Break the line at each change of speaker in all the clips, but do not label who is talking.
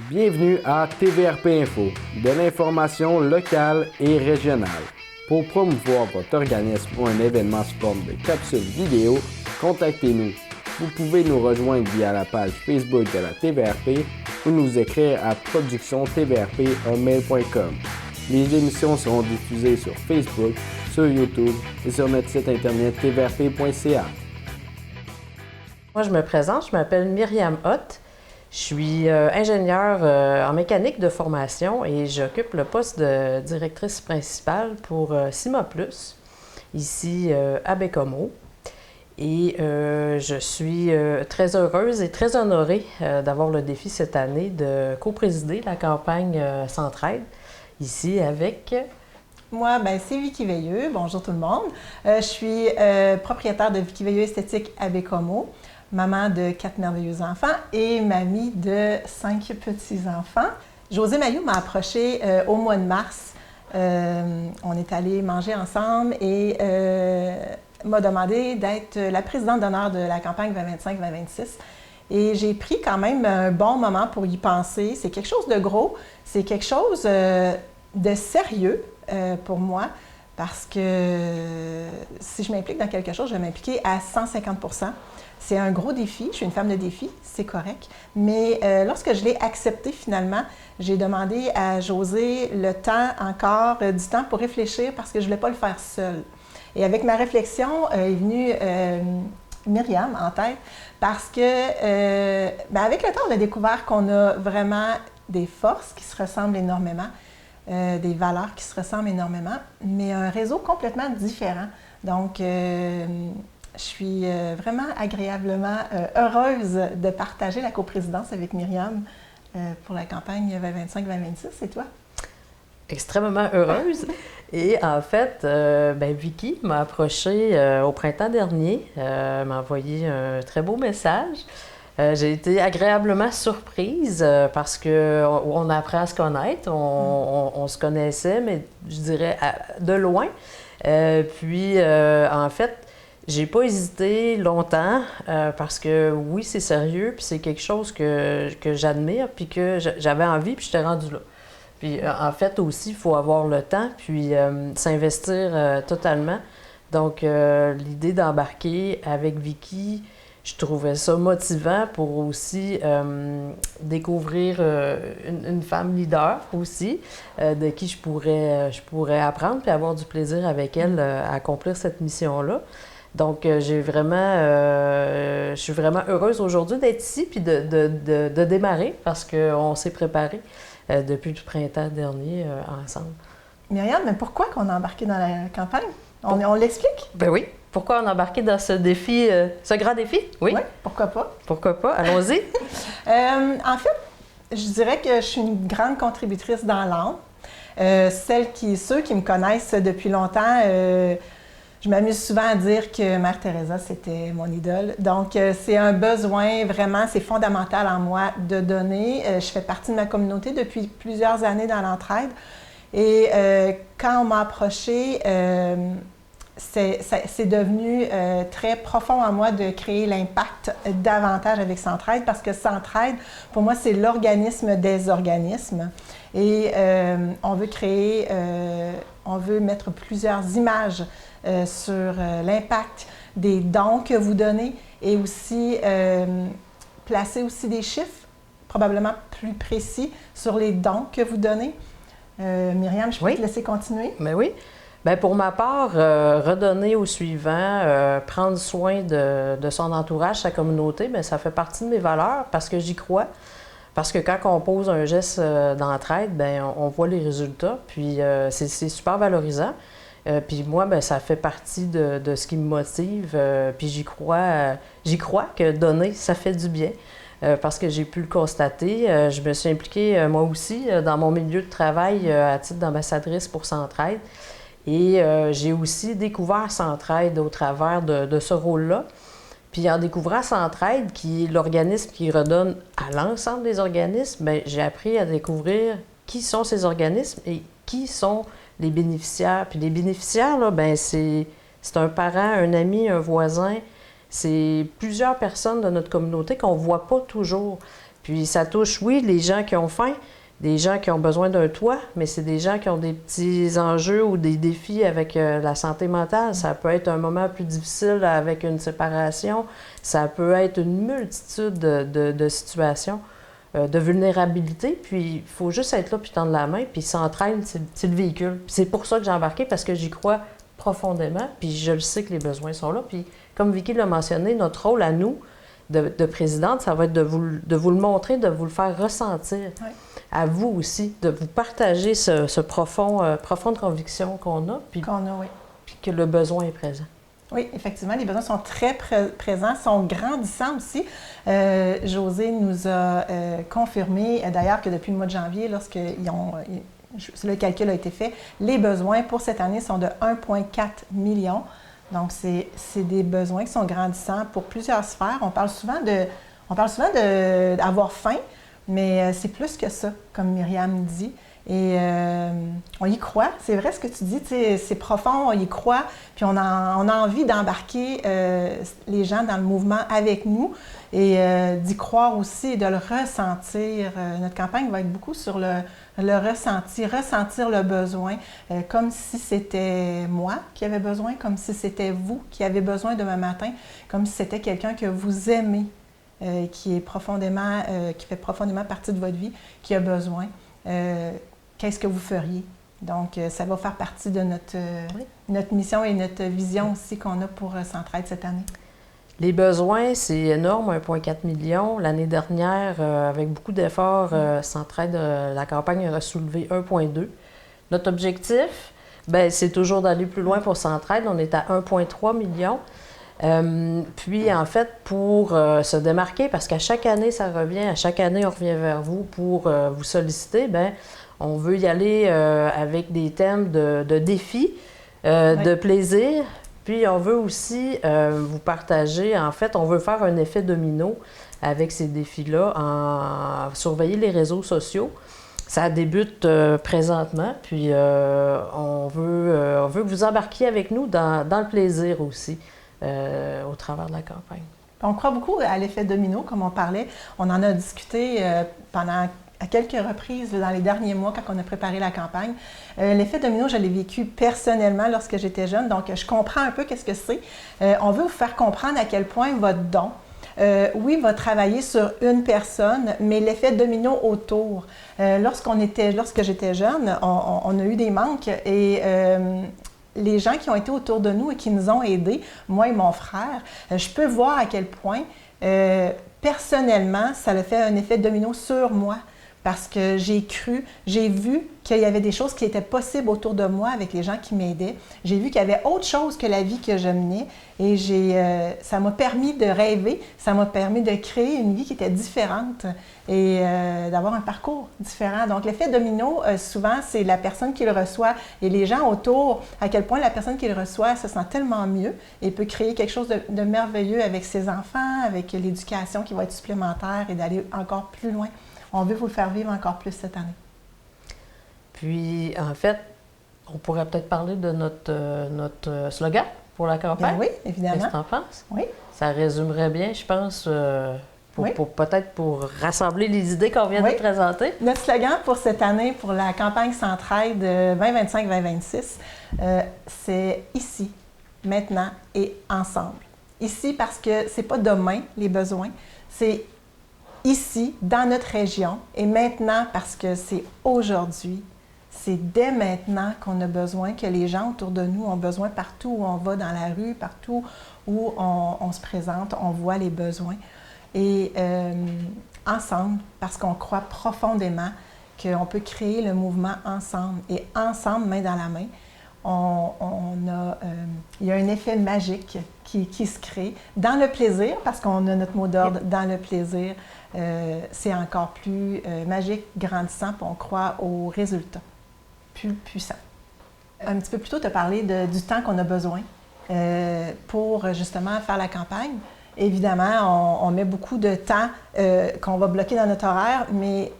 Bienvenue à TVRP Info, de l'information locale et régionale. Pour promouvoir votre organisme ou un événement sous forme de capsule vidéo, contactez-nous. Vous pouvez nous rejoindre via la page Facebook de la TVRP ou nous écrire à productiontvrp@mail.com. Les émissions seront diffusées sur Facebook, sur YouTube et sur notre site internet tvrp.ca.
Moi, je me présente, je m'appelle Myriam Hott. Je suis ingénieure en mécanique de formation et j'occupe le poste de directrice principale pour CIMA+, ici à Baie-Comeau. Et je suis très heureuse et très honorée d'avoir le défi cette année de co-présider la campagne Centraide, ici avec...
Moi, c'est Vicky Veilleux. Bonjour tout le monde. Je suis propriétaire de Vicky Veilleux Esthétique à Baie-Comeau, maman de 4 merveilleux enfants et mamie de 5 petits-enfants. José Mailloux m'a approchée au mois de mars. On est allés manger ensemble et m'a demandé d'être la présidente d'honneur de la campagne 2025-2026. Et j'ai pris quand même un bon moment pour y penser. C'est quelque chose de gros, c'est quelque chose de sérieux pour moi, parce que si je m'implique dans quelque chose, je vais m'impliquer à 150%. C'est un gros défi, je suis une femme de défi, c'est correct. Mais lorsque je l'ai accepté finalement, j'ai demandé à José le temps encore, du temps pour réfléchir parce que je ne voulais pas le faire seule. Et avec ma réflexion est venue Myriam en tête parce que avec le temps, on a découvert qu'on a vraiment des forces qui se ressemblent énormément, des valeurs qui se ressemblent énormément, mais un réseau complètement différent. Donc, je suis vraiment agréablement heureuse de partager la coprésidence avec Myriam pour la campagne 2025-2026. Et toi?
Extrêmement heureuse. Et en fait, Vicky m'a approchée au printemps dernier, m'a envoyé un très beau message. J'ai été agréablement surprise parce qu'on apprend à se connaître, on se connaissait, mais je dirais de loin. En fait, j'ai pas hésité longtemps parce que oui, c'est sérieux, puis c'est quelque chose que j'admire, puis que j'avais envie, puis j'étais rendue là. Puis en fait aussi, il faut avoir le temps, puis s'investir totalement. Donc l'idée d'embarquer avec Vicky, je trouvais ça motivant pour aussi découvrir une femme leader aussi, de qui je pourrais apprendre puis avoir du plaisir avec elle à accomplir cette mission-là. Donc, je suis vraiment heureuse aujourd'hui d'être ici puis de démarrer parce qu'on s'est préparé depuis le printemps dernier ensemble.
Myriam, mais pourquoi qu'on a embarqué dans la campagne? On l'explique?
Ben oui. Pourquoi on a embarqué dans ce défi, ce grand défi? Oui.
Oui, pourquoi pas?
Pourquoi pas? Allons-y.
En fait, je dirais que je suis une grande contributrice dans l'âme. Ceux qui me connaissent depuis longtemps, je m'amuse souvent à dire que Mère Teresa, c'était mon idole. Donc, c'est un besoin, vraiment, c'est fondamental en moi de donner. Je fais partie de ma communauté depuis plusieurs années dans l'entraide. Et quand on m'a approchée, c'est devenu très profond en moi de créer l'impact davantage avec Centraide parce que Centraide, pour moi, c'est l'organisme des organismes. Et on veut mettre plusieurs images sur l'impact des dons que vous donnez et aussi placer aussi des chiffres probablement plus précis sur les dons que vous donnez. Myriam, je peux te laisser continuer?
Mais oui. Bien, pour ma part, redonner au suivant, prendre soin de son entourage, sa communauté, bien, ça fait partie de mes valeurs parce que j'y crois. Parce que quand on pose un geste d'entraide, bien, on voit les résultats, puis c'est super valorisant. Puis moi, bien, ça fait partie de ce qui me motive, puis j'y crois que donner, ça fait du bien. Parce que j'ai pu le constater. Je me suis impliquée, moi aussi, dans mon milieu de travail à titre d'ambassadrice pour Centraide. Et j'ai aussi découvert Centraide au travers de ce rôle-là. Puis en découvrant Centraide, qui est l'organisme qui redonne à l'ensemble des organismes, bien, j'ai appris à découvrir qui sont ces organismes et qui sont les bénéficiaires. Puis les bénéficiaires, là, bien, c'est un parent, un ami, un voisin. C'est plusieurs personnes de notre communauté qu'on ne voit pas toujours. Puis ça touche, oui, les gens qui ont faim, des gens qui ont besoin d'un toit, mais c'est des gens qui ont des petits enjeux ou des défis avec la santé mentale. Ça peut être un moment plus difficile avec une séparation. Ça peut être une multitude de situations de vulnérabilité. Puis il faut juste être là puis tendre la main, puis s'entraîne, c'est le véhicule. Puis c'est pour ça que j'ai embarqué, parce que j'y crois profondément, puis je le sais que les besoins sont là. Puis comme Vicky l'a mentionné, notre rôle à nous, de présidente, ça va être de vous le montrer, de vous le faire ressentir.
Oui.
À vous aussi, de vous partager ce profonde conviction qu'on a, puis
Oui.
puis que le besoin est présent.
Oui, effectivement, les besoins sont très présents, sont grandissants aussi. José nous a confirmé, d'ailleurs, que depuis le mois de janvier, le calcul a été fait, les besoins pour cette année sont de 1,4 million. Donc, c'est des besoins qui sont grandissants pour plusieurs sphères. On parle souvent d'avoir faim, mais c'est plus que ça, comme Myriam dit. Et on y croit. C'est vrai ce que tu dis, c'est profond, on y croit. Puis on a envie d'embarquer les gens dans le mouvement avec nous et d'y croire aussi et de le ressentir. Notre campagne va être beaucoup sur le ressenti, ressentir le besoin, comme si c'était moi qui avais besoin, comme si c'était vous qui avez besoin demain matin, comme si c'était quelqu'un que vous aimez, qui fait profondément partie de votre vie, qui a besoin. Qu'est-ce que vous feriez? Donc, ça va faire partie de notre mission et notre vision aussi qu'on a pour Centraide cette année.
Les besoins, c'est énorme, 1,4 million. L'année dernière, avec beaucoup d'efforts, Centraide, la campagne a soulevé 1,2. Notre objectif, c'est toujours d'aller plus loin pour Centraide. On est à 1,3 million. Puis, en fait, pour se démarquer, parce qu'à chaque année, ça revient, à chaque année, on revient vers vous pour vous solliciter, on veut y aller avec des thèmes de défis, de plaisir. Puis, on veut aussi vous partager, en fait, on veut faire un effet domino avec ces défis-là, en surveiller les réseaux sociaux. Ça débute présentement, puis on veut que vous embarquiez avec nous dans le plaisir aussi. Au travers de la campagne.
On croit beaucoup à l'effet domino, comme on parlait. On en a discuté à quelques reprises dans les derniers mois quand on a préparé la campagne. L'effet domino, je l'ai vécu personnellement lorsque j'étais jeune, donc je comprends un peu qu'est-ce que c'est. On veut vous faire comprendre à quel point votre don, oui, va travailler sur une personne, mais l'effet domino autour. Lorsque j'étais jeune, on a eu des manques et les gens qui ont été autour de nous et qui nous ont aidés, moi et mon frère, je peux voir à quel point, personnellement, ça a fait un effet domino sur moi. Parce que j'ai cru, j'ai vu qu'il y avait des choses qui étaient possibles autour de moi avec les gens qui m'aidaient. J'ai vu qu'il y avait autre chose que la vie que je menais et ça m'a permis de rêver, ça m'a permis de créer une vie qui était différente et d'avoir un parcours différent. Donc l'effet domino, souvent, c'est la personne qui le reçoit et les gens autour, à quel point la personne qui le reçoit se sent tellement mieux et peut créer quelque chose de merveilleux avec ses enfants, avec l'éducation qui va être supplémentaire et d'aller encore plus loin. On veut vous le faire vivre encore plus cette année.
Puis, en fait, on pourrait peut-être parler de notre slogan pour la campagne.
Bien oui, évidemment.
Qu'est-ce que tu en penses?
Oui.
Ça résumerait bien, je pense, peut-être pour rassembler les idées qu'on vient de présenter.
Notre slogan pour cette année, pour la campagne Centraide 2025-2026, c'est « Ici, maintenant et ensemble ». Ici parce que c'est pas demain les besoins, c'est ici, dans notre région, et maintenant parce que c'est aujourd'hui, c'est dès maintenant qu'on a besoin, que les gens autour de nous ont besoin partout où on va dans la rue, partout où on se présente, on voit les besoins. Et ensemble, parce qu'on croit profondément qu'on peut créer le mouvement ensemble. Et ensemble, main dans la main, il y a un effet magique qui se crée dans le plaisir, parce qu'on a notre mot d'ordre dans le plaisir. C'est encore plus magique, grandissant, puis on croit aux résultats plus puissants. Un petit peu plus tôt, tu as parlé du temps qu'on a besoin pour justement faire la campagne. Évidemment, on met beaucoup de temps qu'on va bloquer dans notre horaire, mais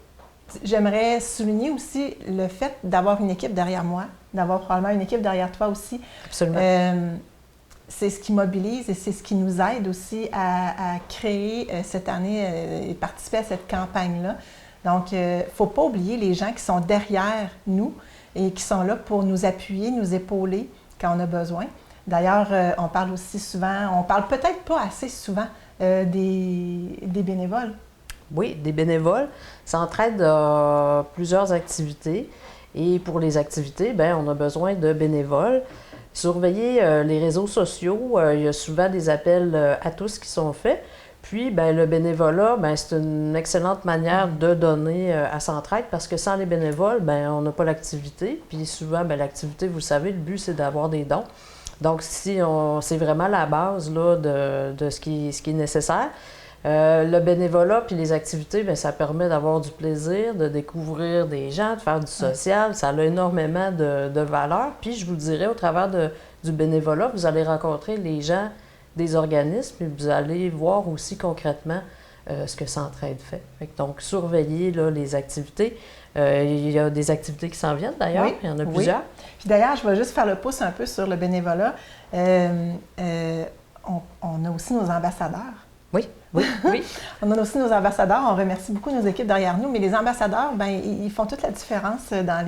j'aimerais souligner aussi le fait d'avoir une équipe derrière moi, d'avoir probablement une équipe derrière toi aussi.
Absolument.
c'est ce qui mobilise et c'est ce qui nous aide aussi à créer cette année et participer à cette campagne-là. Donc, il ne faut pas oublier les gens qui sont derrière nous et qui sont là pour nous appuyer, nous épauler quand on a besoin. D'ailleurs, on parle aussi souvent, on parle peut-être pas assez souvent des bénévoles.
Oui, des bénévoles s'entraident à plusieurs activités. Et pour les activités, bien, on a besoin de bénévoles. Surveiller les réseaux sociaux, il y a souvent des appels à tous qui sont faits. Puis, bien, le bénévolat, bien, c'est une excellente manière de donner à Centraide parce que sans les bénévoles, bien, on n'a pas l'activité. Puis souvent, bien, l'activité, vous le savez, le but, c'est d'avoir des dons. Donc, c'est vraiment la base là, de ce qui est nécessaire. Le bénévolat puis les activités, bien, ça permet d'avoir du plaisir, de découvrir des gens, de faire du social. Ça a énormément de valeur. Puis, je vous dirais, au travers du bénévolat, vous allez rencontrer les gens des organismes et vous allez voir aussi concrètement ce que Centraide fait. Donc, surveillez là, les activités. Il y a des activités qui s'en viennent d'ailleurs, il y en a plusieurs.
Puis d'ailleurs, je vais juste faire le pouce un peu sur le bénévolat. On a aussi nos ambassadeurs.
Oui.
On a aussi nos ambassadeurs. On remercie beaucoup nos équipes derrière nous, mais les ambassadeurs, bien, ils font toute la différence dans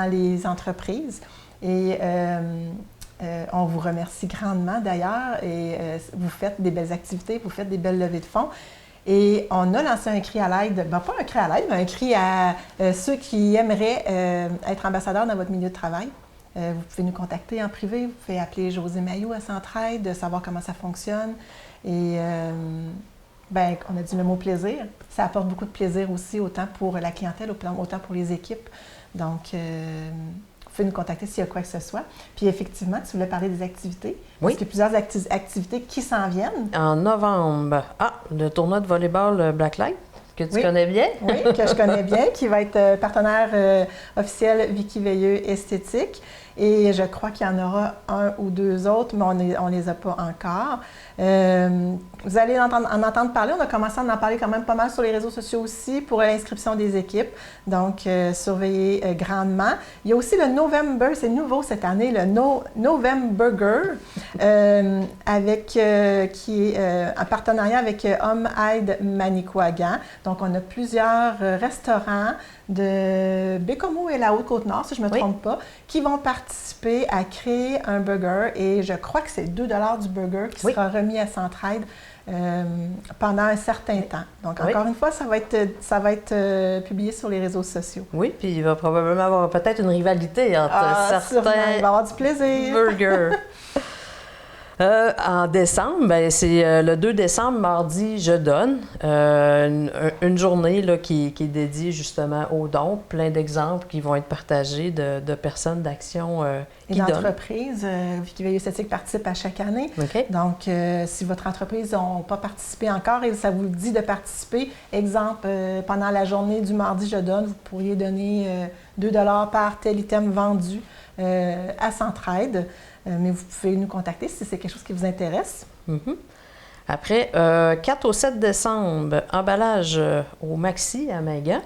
les entreprises. Et on vous remercie grandement d'ailleurs. Et vous faites des belles activités, vous faites des belles levées de fonds. Et on a lancé un cri à l'aide, bien, pas un cri à l'aide, mais un cri à ceux qui aimeraient être ambassadeurs dans votre milieu de travail. Vous pouvez nous contacter en privé, vous pouvez appeler José Mailloux à Centraide, savoir comment ça fonctionne. Et bien, on a dit le mot plaisir. Ça apporte beaucoup de plaisir aussi, autant pour la clientèle, autant pour les équipes. Donc, vous pouvez nous contacter s'il y a quoi que ce soit. Puis effectivement, tu voulais parler des activités.
Oui.
Parce qu'il y a plusieurs activités qui s'en viennent.
En novembre, le tournoi de volleyball Blacklight, que tu connais bien.
Oui, que je connais bien, qui va être partenaire officiel Vicky Veilleux Esthétique. Et je crois qu'il y en aura un ou deux autres, mais on les a pas encore. Vous allez en entendre parler. On a commencé à en parler quand même pas mal sur les réseaux sociaux aussi pour l'inscription des équipes. Donc, surveillez grandement. Il y a aussi le November, c'est nouveau cette année, le Novemburger, qui est en partenariat avec Homme Aide Manicouagan. Donc, on a plusieurs restaurants de Bécomo et la Haute-Côte-Nord, si je ne me trompe pas, qui vont participer à créer un burger. Et je crois que c'est 2 $ du burger qui sera remis à Centraide pendant un certain temps. Donc, encore une fois, ça va être publié sur les réseaux sociaux.
Oui, puis il va probablement avoir peut-être une rivalité entre certains
sûrement, il va avoir du plaisir.
burgers. En décembre, bien, c'est le 2 décembre, mardi, je donne. Une journée là, qui est dédiée justement aux dons. Plein d'exemples qui vont être partagés de personnes d'action qui donnent.
Les entreprises, Vicky Veilleux Esthétique participe à chaque année.
Okay.
Donc, si votre entreprise n'a pas participé encore et ça vous dit de participer, exemple, pendant la journée du mardi, je donne, vous pourriez donner 2 $ par tel item vendu à Centraide. Mais vous pouvez nous contacter si c'est quelque chose qui vous intéresse.
Mm-hmm. Après, 4 au 7 décembre, emballage au Maxi à Mingan.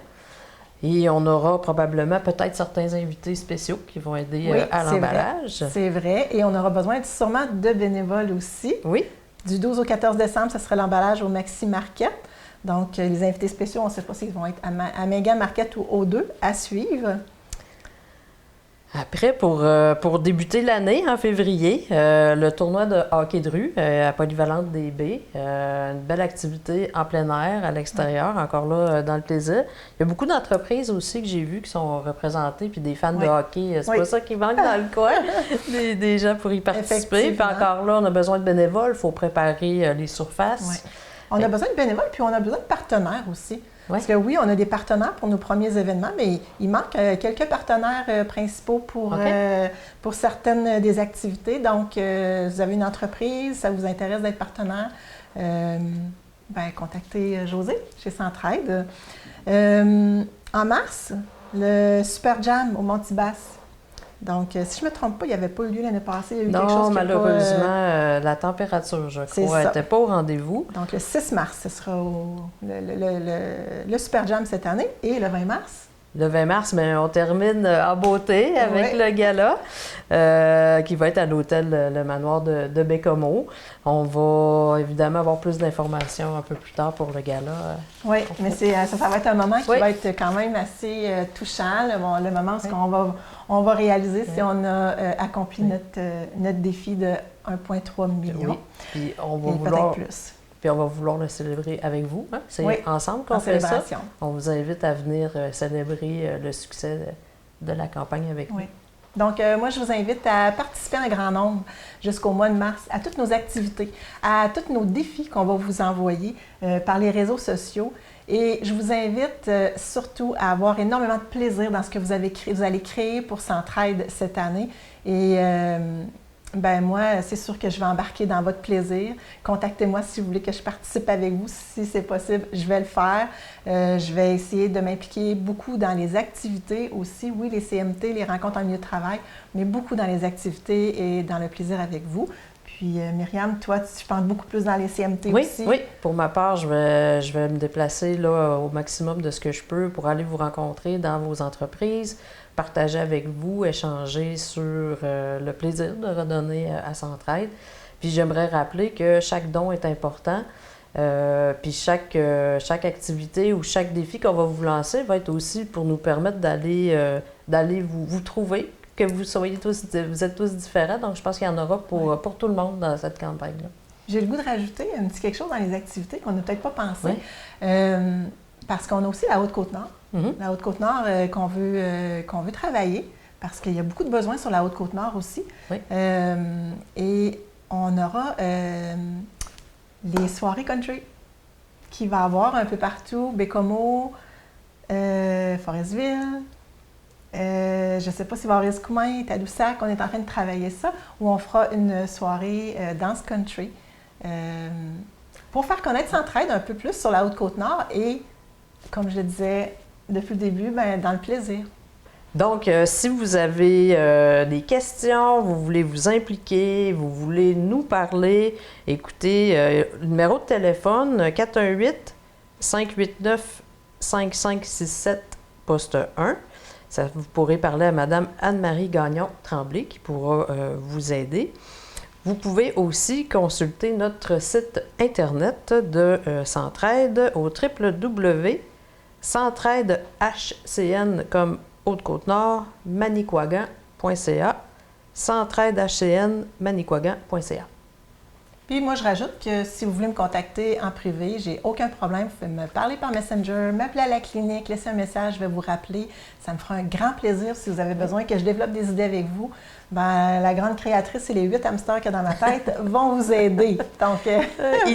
Et on aura probablement peut-être certains invités spéciaux qui vont aider à l'emballage.
C'est vrai. Et on aura besoin sûrement de bénévoles aussi.
Oui.
Du 12 au 14 décembre, ce sera l'emballage au Maxi Market. Donc, les invités spéciaux, on ne sait pas s'ils vont être à Mingan Market ou aux deux, à suivre.
Après, pour débuter l'année, en février, le tournoi de hockey de rue à Polyvalente des Baies. Une belle activité en plein air, à l'extérieur, encore là, dans le plaisir. Il y a beaucoup d'entreprises aussi que j'ai vues qui sont représentées, puis des fans de hockey. C'est pas ça qui manque dans le coin, des gens pour y participer. Puis encore là, on a besoin de bénévoles, il faut préparer les surfaces.
Oui. On a besoin de bénévoles, puis on a besoin de partenaires aussi. Parce que oui, on a des partenaires pour nos premiers événements, mais il manque quelques partenaires principaux pour certaines des activités. Donc, vous avez une entreprise, ça vous intéresse d'être partenaire, contactez José chez Centraide. En mars, le Super Jam au Montibasse. Donc, si je ne me trompe pas, il n'y avait pas eu lieu l'année passée. Il y a eu quelque chose qui
malheureusement, la température, je crois, n'était pas au rendez-vous.
Donc, le 6 mars, ce sera le Super Jam cette année. Et le 20 mars?
Le 20 mars, mais on termine en beauté avec le gala qui va être à l'hôtel Le Manoir de Baie-Comeau. On va évidemment avoir plus d'informations un peu plus tard pour le gala.
Oui, mais ça va être un moment qui va être quand même assez touchant, le moment où on va réaliser si on a accompli notre défi de 1,3 million.
Oui, puis on va vouloir...
plus.
Puis on va vouloir le célébrer avec vous. Hein? C'est ensemble qu'on fait ça. On vous invite à venir célébrer le succès de la campagne avec nous.
Donc, moi, je vous invite à participer en grand nombre jusqu'au mois de mars à toutes nos activités, à tous nos défis qu'on va vous envoyer par les réseaux sociaux. Et je vous invite surtout à avoir énormément de plaisir dans ce que vous allez créer pour Centraide cette année. Et moi, c'est sûr que je vais embarquer dans votre plaisir. Contactez-moi si vous voulez que je participe avec vous. Si c'est possible, je vais le faire. Je vais essayer de m'impliquer beaucoup dans les activités aussi. Oui, les CMT, les rencontres en milieu de travail, mais beaucoup dans les activités et dans le plaisir avec vous. Puis, Myriam, toi, tu penses beaucoup plus dans les CMT aussi? Oui,
pour ma part, je vais me déplacer là, au maximum de ce que je peux pour aller vous rencontrer dans vos entreprises, partager avec vous, échanger sur le plaisir de redonner à Centraide. Puis j'aimerais rappeler que chaque don est important. Puis chaque activité ou chaque défi qu'on va vous lancer va être aussi pour nous permettre d'aller vous trouver, que vous êtes tous différents. Donc je pense qu'il y en aura pour tout le monde dans cette campagne-là.
J'ai le goût de rajouter un petit quelque chose dans les activités qu'on n'a peut-être pas pensé. Parce qu'on a aussi la Haute-Côte-Nord. La Haute-Côte-Nord qu'on veut travailler, parce qu'il y a beaucoup de besoins sur la Haute-Côte-Nord aussi. Et on aura les soirées country qu'il va y avoir un peu partout, Baie-Comeau, Forestville, je ne sais pas s'il va y avoir Escoumins, Tadoussac, on est en train de travailler ça, où on fera une soirée danse country pour faire connaître Centraide un peu plus sur la Haute-Côte-Nord et, comme je le disais depuis le début, dans le plaisir.
Donc, si vous avez des questions, vous voulez vous impliquer, vous voulez nous parler, écoutez, le numéro de téléphone 418-589-5567, poste 1. Ça, vous pourrez parler à Mme Anne-Marie Gagnon-Tremblay qui pourra vous aider. Vous pouvez aussi consulter notre site Internet de Centraide au www.centraidehcn comme Haute-Côte-Nord, Manicouagan.ca, centraidehcn, Manicouagan.ca.
Puis moi, je rajoute que si vous voulez me contacter en privé, j'ai aucun problème. Vous pouvez me parler par Messenger, m'appeler à la clinique, laisser un message, je vais vous rappeler. Ça me fera un grand plaisir si vous avez besoin que je développe des idées avec vous. La grande créatrice et les 8 hamsters qu'il y a dans ma tête vont vous aider. Donc,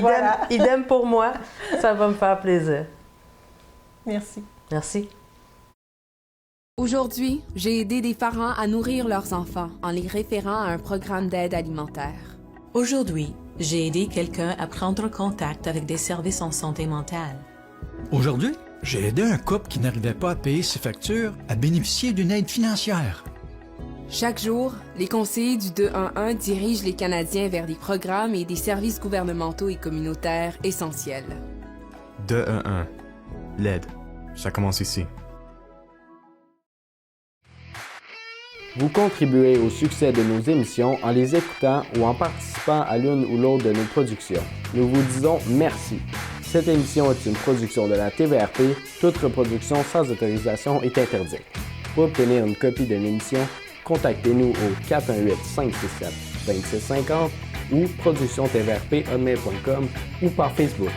voilà.
Idem pour moi. Ça va me faire plaisir.
Merci.
Merci.
Aujourd'hui, j'ai aidé des parents à nourrir leurs enfants en les référant à un programme d'aide alimentaire.
Aujourd'hui, j'ai aidé quelqu'un à prendre contact avec des services en santé mentale.
Aujourd'hui, j'ai aidé un couple qui n'arrivait pas à payer ses factures à bénéficier d'une aide financière.
Chaque jour, les conseillers du 211 dirigent les Canadiens vers des programmes et des services gouvernementaux et communautaires essentiels.
211. L'aide. Ça commence ici.
Vous contribuez au succès de nos émissions en les écoutant ou en participant à l'une ou l'autre de nos productions. Nous vous disons merci. Cette émission est une production de la TVRP. Toute reproduction sans autorisation est interdite. Pour obtenir une copie de l'émission, contactez-nous au 418-567-2650 ou productiontvrp.hotmail.com ou par Facebook.